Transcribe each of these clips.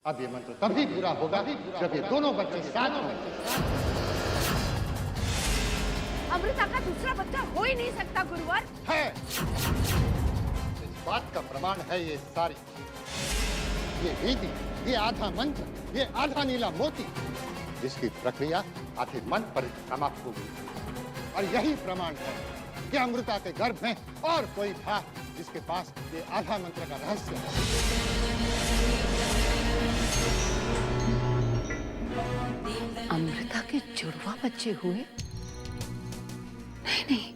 अब ये मंत्र तभी पूरा होगा जब ये दोनों बच्चे साथ हों। अमृता का दूसरा बच्चा हो ही नहीं सकता गुरुवर। है, इस बात का प्रमाण है ये सारी चीज, ये विधि, ये आधा मंत्र, ये आधा नीला मोती, जिसकी प्रक्रिया आधे मन पर समाप्त होगी। और यही प्रमाण है कि अमृता के गर्भ में और कोई था जिसके पास ये आधा मंत्र का रहस्य है। अमृता के जुड़वा बच्चे हुए? नहीं नहीं,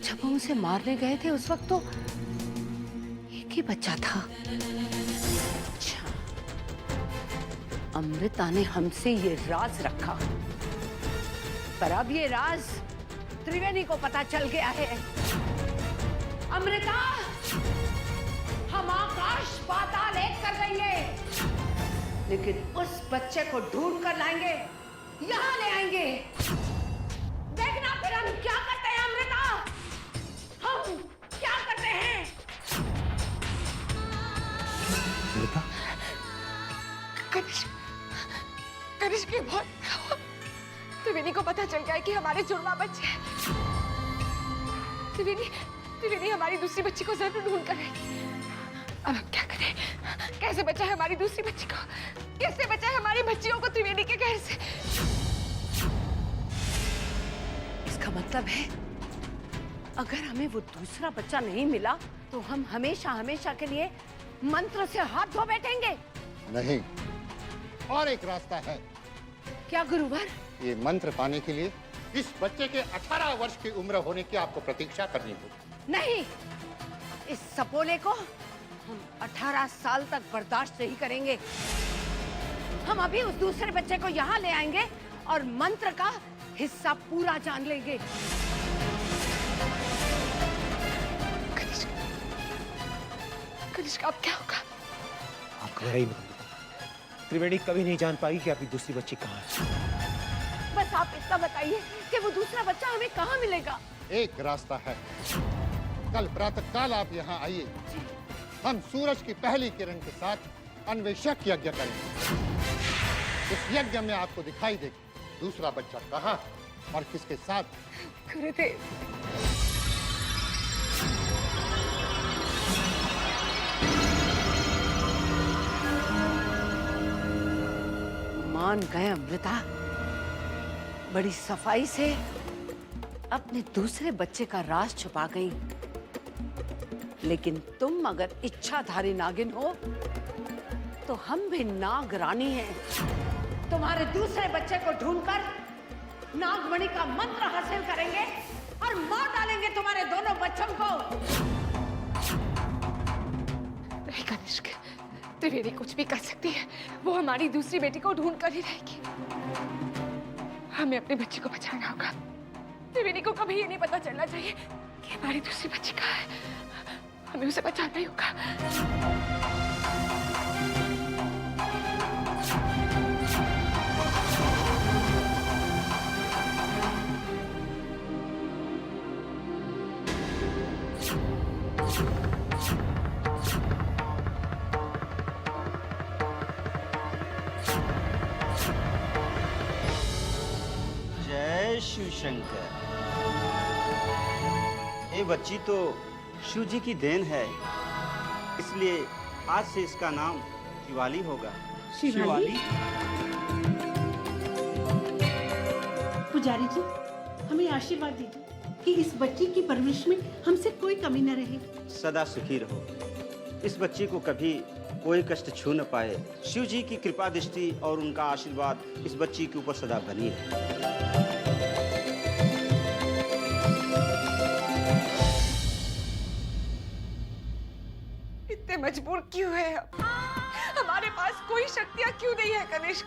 जब हम उसे मारने गए थे उस वक्त तो एक ही बच्चा था। अच्छा, अमृता ने हमसे ये राज रखा, पर अब ये राज त्रिवेणी को पता चल गया है। अमृता, हम आकाश पाताल एक कर देंगे, लेकिन उस बच्चे को ढूंढ कर लाएंगे, यहाँ ले आएंगे। देखना फिर हम क्या करते हैं अमृता, हम क्या करते हैं। अमृता, कनिष्क के बहुत त्रिवेणी को पता चल गया है कि हमारे जुड़वा बच्चे हैं। त्रिवेणी हमारी दूसरी बच्ची को जरूर ढूंढ कर रहेगी। अब हम क्या करें? कैसे बचाए हमारी दूसरी बच्ची को? कैसे बचाए हमारी बच्चियों को त्रिवेणी के कहर से? इसका मतलब है अगर हमें वो दूसरा बच्चा नहीं मिला तो हम हमेशा हमेशा के लिए मंत्र से हाथ धो बैठेंगे। नहीं, और एक रास्ता है। क्या गुरुवर? ये मंत्र पाने के लिए इस बच्चे के 18 वर्ष की उम्र होने की आपको प्रतीक्षा करनी होगी। नहीं, इस सपोले को हम 18 साल तक बर्दाश्त नहीं करेंगे। हम अभी उस दूसरे बच्चे को यहाँ ले आएंगे और मंत्र का हिस्सा पूरा जान लेंगे। कनिष्क, अब क्या होगा? आप घबराइए ही मत। त्रिवेणी कभी नहीं जान पाएगी कि आपकी दूसरी बच्ची कहाँ है। बस आप इतना बताइए कि वो दूसरा बच्चा हमें कहाँ मिलेगा? एक रास्ता है, कल प्रातःकाल आप यहाँ आइए, हम सूरज की पहली किरण के साथ अन्वेषक यज्ञ करेंगे। इस यज्ञ में आपको दिखाई देगा दूसरा बच्चा कहाँ और किसके साथ। गुरुदेव, मान गए अमृता, बड़ी सफाई से अपने दूसरे बच्चे का राज छुपा गई। लेकिन तुम अगर इच्छाधारी नागिन हो तो हम भी नाग रानी हैं। तुम्हारे दूसरे बच्चे को ढूंढकर नागमणि का मंत्र हासिल करेंगे और मार डालेंगे तुम्हारे दोनों बच्चों को। नहीं कनिष्क, त्रिवेणी कुछ भी कर सकती है। वो हमारी दूसरी बेटी को ढूंढ कर ही रहेगी। हमें अपनी बच्ची को बचाना होगा। त्रिवेणी को कभी ये नहीं पता चलना चाहिए कि हमारी दूसरी बच्ची कहाँ है। हमें उसे बचाना ही होगा। जय शिव शंकर। ये बच्ची तो शिव जी की देन है, इसलिए आज से इसका नाम शिवाली होगा। शिवाली? पुजारी जी, हमें आशीर्वाद दीजिए कि इस बच्ची की परवरिश में हमसे कोई कमी न रहे। सदा सुखी रहो। इस बच्ची को कभी कोई कष्ट छू न पाए। शिव जी की कृपा दृष्टि और उनका आशीर्वाद इस बच्ची के ऊपर सदा बनी रहे। इतने मजबूर क्यों है हम? हमारे पास कोई शक्तियां क्यों नहीं है कनिष्क?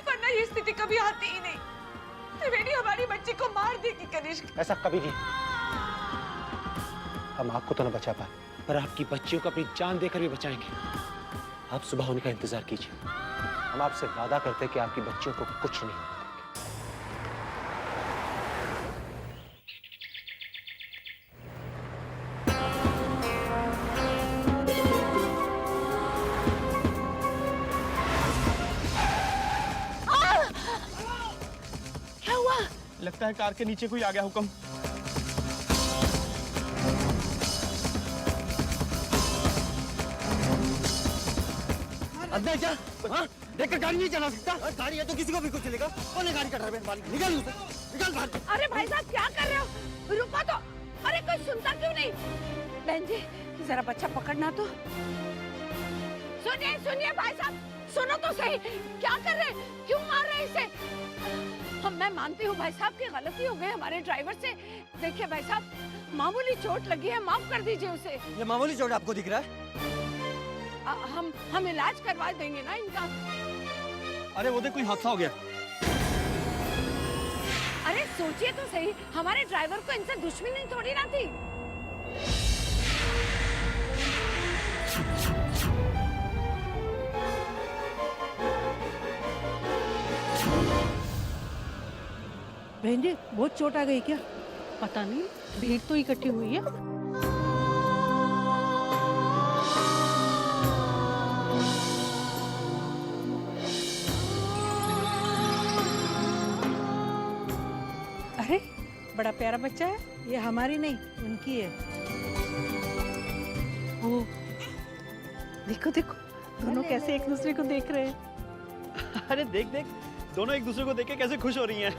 वरना ये स्थिति कभी आती ही नहीं। त्रिवेणी हमारी बच्ची को मार देगी कनिष्क। ऐसा कभी नहीं। हम आपको तो न बचा पाए, पर आपकी बच्चियों को अपनी जान देकर भी बचाएंगे। आप सुबह होने का इंतजार कीजिए। हम आपसे वादा करते हैं कि आपकी बच्चियों को कुछ नहीं होगा। लगता है कार के नीचे कोई आ गया। हुक्म। अंदर क्या? हाँ? देखकर गाड़ी नहीं चला सकता? गाड़ी है तो किसी को भी कुछ चलेगा। कौन है गाड़ी का ड्राइवर? मालिक निकाल उसे, निकाल बाहर। अरे भाई साहब क्या कर रहे हो? रुको तो। अरे कोई सुनता क्यों नहीं? बहन जी जरा बच्चा पकड़ना तो। सुनिए सुनिए भाई साहब, सुनो तो सही। क्या कर रहे हैं? क्यों मार रहे हैं इसे? मैं मानती हूँ भाई साहब की गलती हो गई हमारे ड्राइवर से। देखिए भाई साहब, मामूली चोट लगी है, माफ कर दीजिए उसे। ये मामूली चोट आपको दिख रहा है? हम इलाज करवा देंगे ना इनका। अरे वो देख, कोई हादसा हो गया। अरे सोचिए तो सही, हमारे ड्राइवर को इनसे दुश्मनी थोड़ी ना थी। बहन जी बहुत चोट आ गई क्या? पता नहीं, भीड़ तो इकट्ठी हुई है। अरे बड़ा प्यारा बच्चा है। ये हमारी नहीं, उनकी है। ओ देखो देखो, दोनों कैसे एक दूसरे को देख रहे हैं। अरे देख देख, दोनों एक दूसरे को देख के कैसे खुश हो रही हैं।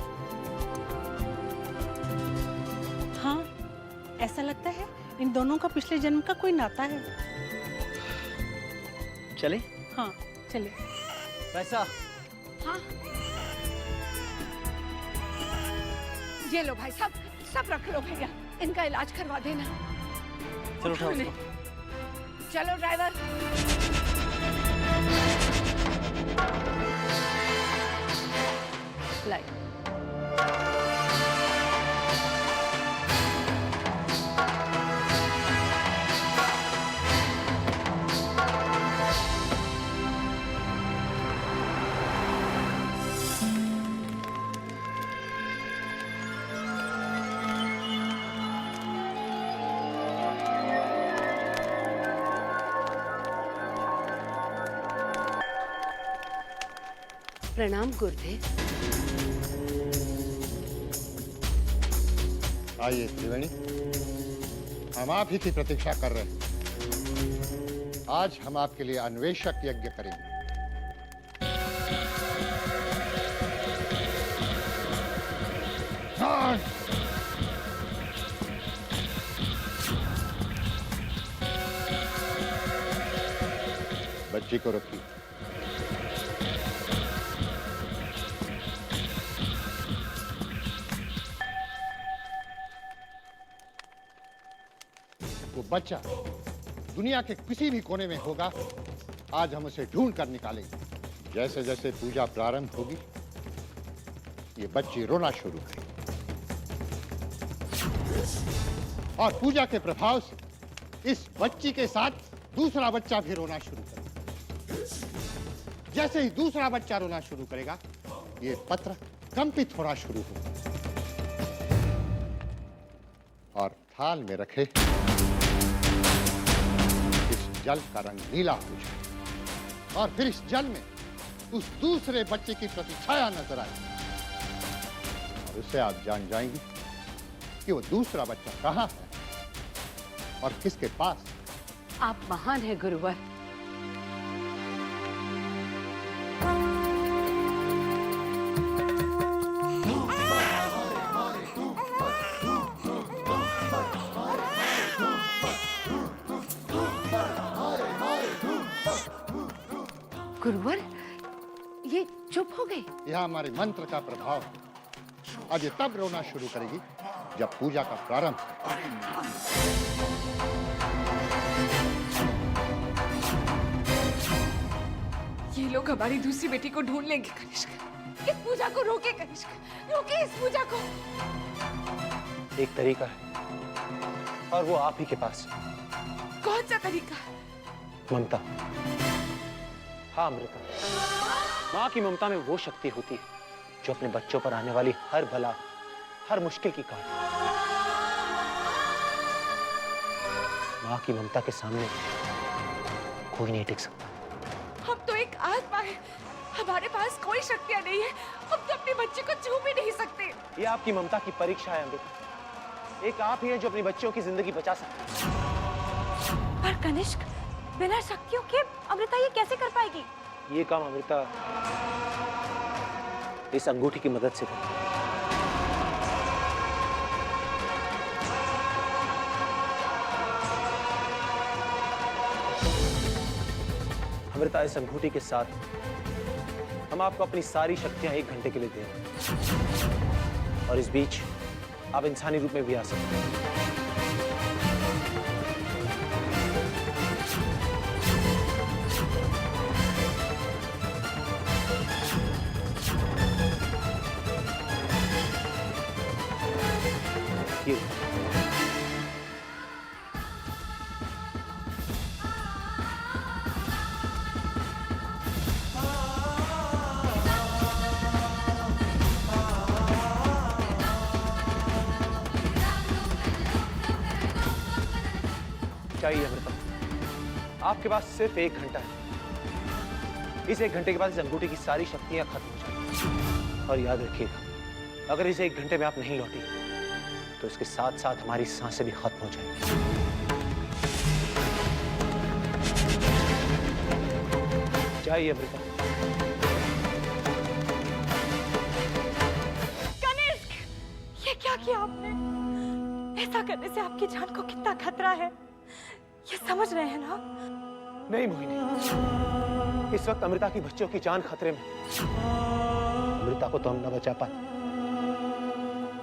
हाँ, ऐसा लगता है इन दोनों का पिछले जन्म का कोई नाता है। चले? हाँ चले। पैसा? हाँ ये लो भाई साहब, सब रख लो भैया, इनका इलाज करवा देना। चलो उठाओ उठाओ। उसको। चलो ड्राइवर। लाइट। प्रणाम गुरुदेव। आइए त्रिवेणी, हम आप ही की प्रतीक्षा कर रहे हैं। आज हम आपके लिए अन्वेषक यज्ञ करेंगे। हाँ। बच्ची को रखिए। वो बच्चा दुनिया के किसी भी कोने में होगा, आज हम उसे ढूंढ कर निकालेंगे। जैसे जैसे पूजा प्रारंभ होगी, ये बच्ची रोना शुरू करेगी और पूजा के प्रभाव से इस बच्ची के साथ दूसरा बच्चा भी रोना शुरू करेगा। जैसे ही दूसरा बच्चा रोना शुरू करेगा, ये पत्र कंपित होना शुरू होगा और थाल में रखे जल का रंग नीला हो जाए और फिर इस जल में उस दूसरे बच्चे की प्रतिछाया नजर आएगी और उससे आप जान जाएंगी कि वो दूसरा बच्चा कहाँ है और किसके पास। आप महान हैं गुरुवर। गुरुवर ये चुप हो गई। यह हमारे मंत्र का प्रभाव है। आज ये तब रोना शुरू करेगी जब पूजा का प्रारंभ हो। ये लोग हमारी दूसरी बेटी को ढूंढ लेंगे कनिष्क। इस पूजा को रोके कनिष्क, रोके इस पूजा को। एक तरीका है और वो आप ही के पास। कौन सा तरीका? ममता। हाँ अमृता, माँ की ममता में वो शक्ति होती है जो अपने बच्चों पर आने वाली हर बला, हर मुश्किल की काट। माँ की ममता के सामने कोई नहीं टिक सकता। हम तो एक आत्मा है, हमारे पास कोई शक्तियां नहीं है, हम तो अपने बच्चे को छू भी नहीं सकते। ये आपकी ममता की परीक्षा है अमृता। एक आप ही हैं जो अपनी बच्चों की जिंदगी बचा सकते हैं। पर कनिष्क, बिना शक्तियों के अमृता ये कैसे कर पाएगी? ये काम अमृता इस अंगूठी की मदद से करेगी। अमृता, इस अंगूठी के साथ हम आपको अपनी सारी शक्तियां 1 घंटे के लिए देंगे और इस बीच आप इंसानी रूप में भी आ सकते हैं। चाहिए अमृता, आपके पास सिर्फ 1 घंटा है। इस 1 घंटे के बाद इस अंगूठी की सारी शक्तियां खत्म हो जाएंगी। और याद रखिएगा, अगर इस 1 घंटे में आप नहीं लौटी तो इसके साथ साथ हमारी सांसें भी खत्म हो जाएंगी। चाहिए अमृता। कनिष्क, ये क्या किया आपने? ऐसा करने से आपकी जान को कितना खतरा है, ये समझ रहे हैं ना? नहीं मोहिनी, इस वक्त अमृता की बच्चों की जान खतरे में। अमृता को तो हम न बचा पाए,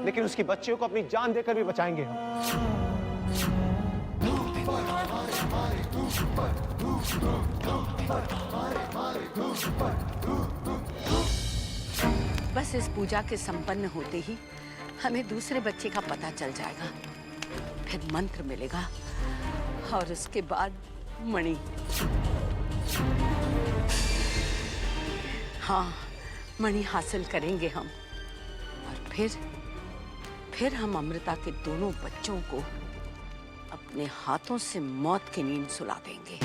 लेकिन उसकी बच्चियों को अपनी जान देकर भी बचाएंगे हम। बस इस पूजा के संपन्न होते ही हमें दूसरे बच्चे का पता चल जाएगा, फिर मंत्र मिलेगा और उसके बाद मणि। हाँ, मणि हासिल करेंगे हम और फिर हम अमृता के दोनों बच्चों को अपने हाथों से मौत की नींद सुला देंगे।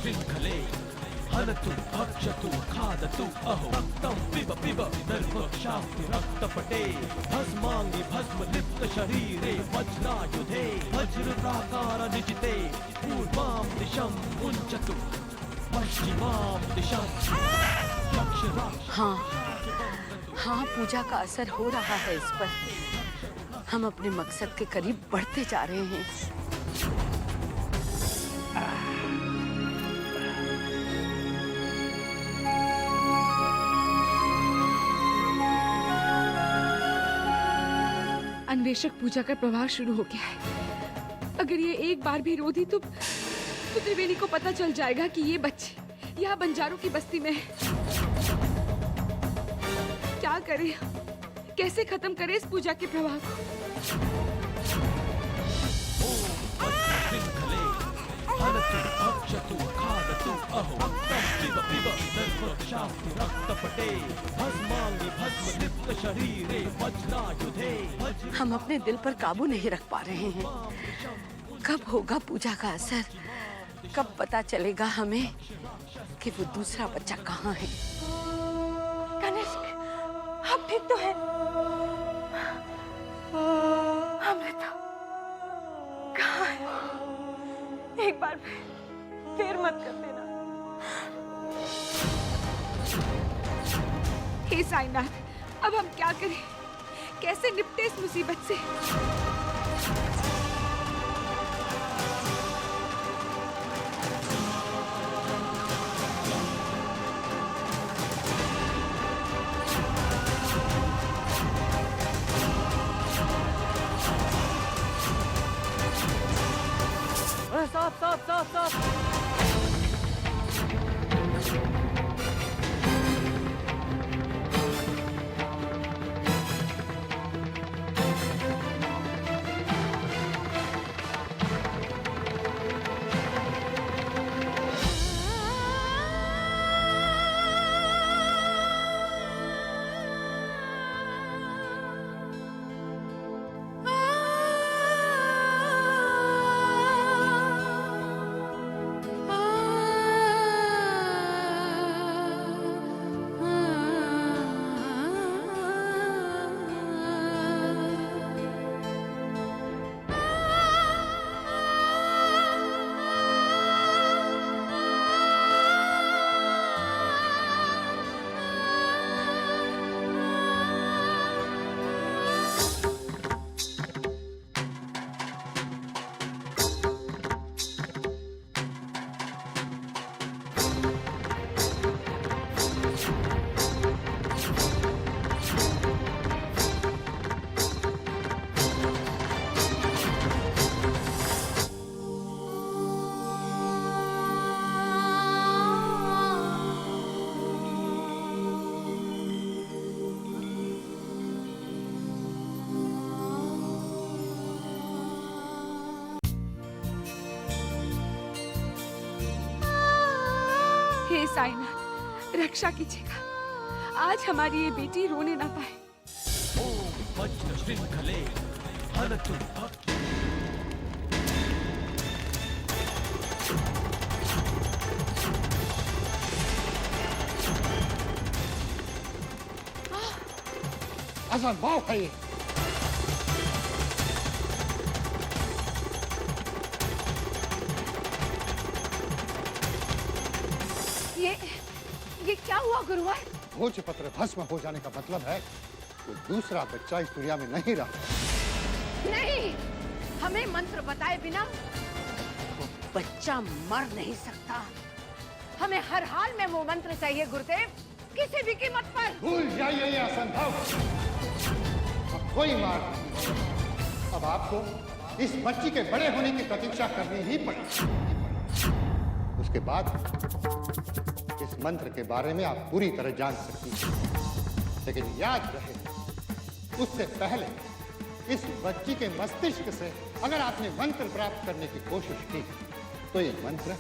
शृंखले हनतु भक्षतु खादतु अहो रक्तं पिब पिब निर्भक्षास्ति रक्तपटे भस्मांगि भस्म लिप्त शरीरे वज्रायुधे वज्रप्राकार निजिते पूर्वां दिशं मुञ्चतु पश्चिमां दिशं हाँ, हाँ, पूजा का असर हो रहा है इस पर। हम अपने मकसद के करीब बढ़ते जा रहे हैं। अन्वेषक पूजा का प्रवाह शुरू हो गया है। अगर ये एक बार भी रो दी तो त्रिवेणी को पता चल जाएगा कि ये बच्चे यहाँ बंजारों की बस्ती में है। क्या करें, कैसे खत्म करें इस पूजा के प्रवाह को? हनतु भक्षतु खादतु अहो रक्तं पिब पिब निर्भक्षास्ति रक्तपटे भस्मांगि भस्म लिप्त शरीरे वज्रायुधे। हम अपने दिल पर काबू नहीं रख पा रहे हैं। कब होगा पूजा का असर? कब पता चलेगा हमें कि वो दूसरा बच्चा कहाँ है? कनिष्क, आप ठीक तो हैं? अमृता कहाँ है? एक बार देर मत कर देना। हे साईनाथ, अब हम क्या करें? कैसे निपटे इस मुसीबत से? साफ साफ साफ साफ। हे साईनाथ, रक्षा कीजिएगा। आज हमारी ये बेटी रोने ना पाए। ओम वज्र श्रृंखले हनतु भक्त। असंभव है ये। ये क्या हुआ गुरुवर? भोजपत्र भस्म हो जाने का मतलब है कि दूसरा बच्चा इस दुनिया में नहीं रहा। नहीं, हमें मंत्र बताए बिना वो बच्चा मर नहीं सकता। हमें हर हाल में वो मंत्र चाहिए गुरुदेव, किसी भी कीमत पर। भूल जाइए, ये असंभव। अब कोई मार्ग नहीं। अब आपको इस बच्ची के बड़े होने की प्रतीक्षा करनी ही पड़ेगी। उसके बाद इस मंत्र के बारे में आप पूरी तरह जान सकती हैं। लेकिन याद रहे, उससे पहले इस बच्ची के मस्तिष्क से अगर आपने मंत्र प्राप्त करने की कोशिश की तो ये मंत्र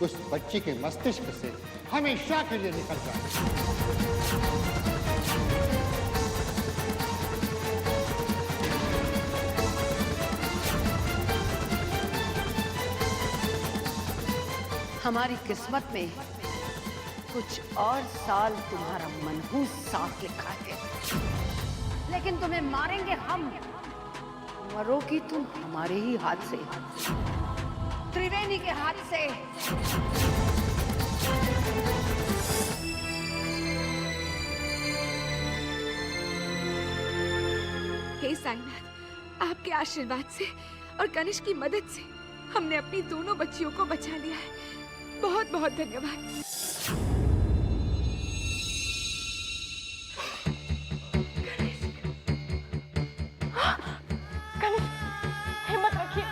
उस बच्ची के मस्तिष्क से हमेशा के लिए निकल जाए। हमारी किस्मत में कुछ और साल तुम्हारा मनहूस साथ लिखा है, लेकिन तुम्हें मारेंगे हम। मरोगी तुम हमारे ही हाथ से, त्रिवेणी के हाथ से। हे साईनाथ, आपके आशीर्वाद से और कनिष्क की मदद से हमने अपनी दोनों बच्चियों को बचा लिया है। बहुत बहुत धन्यवाद। हिम्मत रखिए।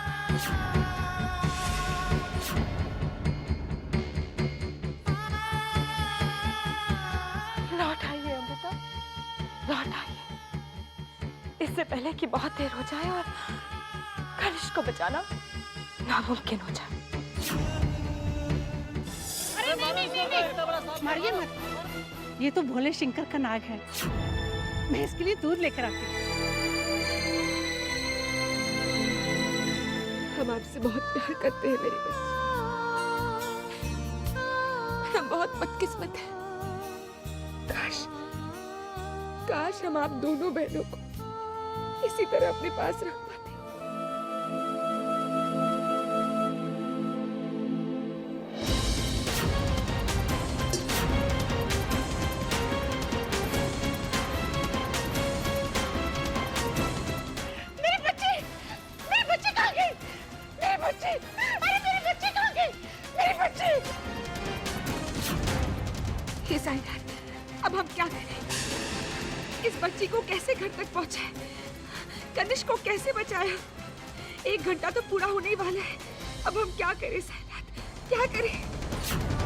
लौट आइए अमृता, लौट आइए। इससे पहले कि बहुत देर हो जाए और कनिष्क को बचाना नामुमकिन हो जाए। अरे नहीं, मारिए मत। ये तो भोले शंकर का नाग है। मैं इसके लिए दूध लेकर आती हूँ। हम आपसे बहुत प्यार करते हैं मेरी बच्ची। हम बहुत बदकिस्मत हैं। काश हम आप दोनों बहनों को इसी तरह अपने पास रख पाते। हे साईनाथ, अब हम क्या करें? इस बच्ची को कैसे घर तक पहुंचाएं? कनिष्क को कैसे बचाया? 1 घंटा तो पूरा होने ही वाला है। अब हम क्या करें सहनाद, क्या करें?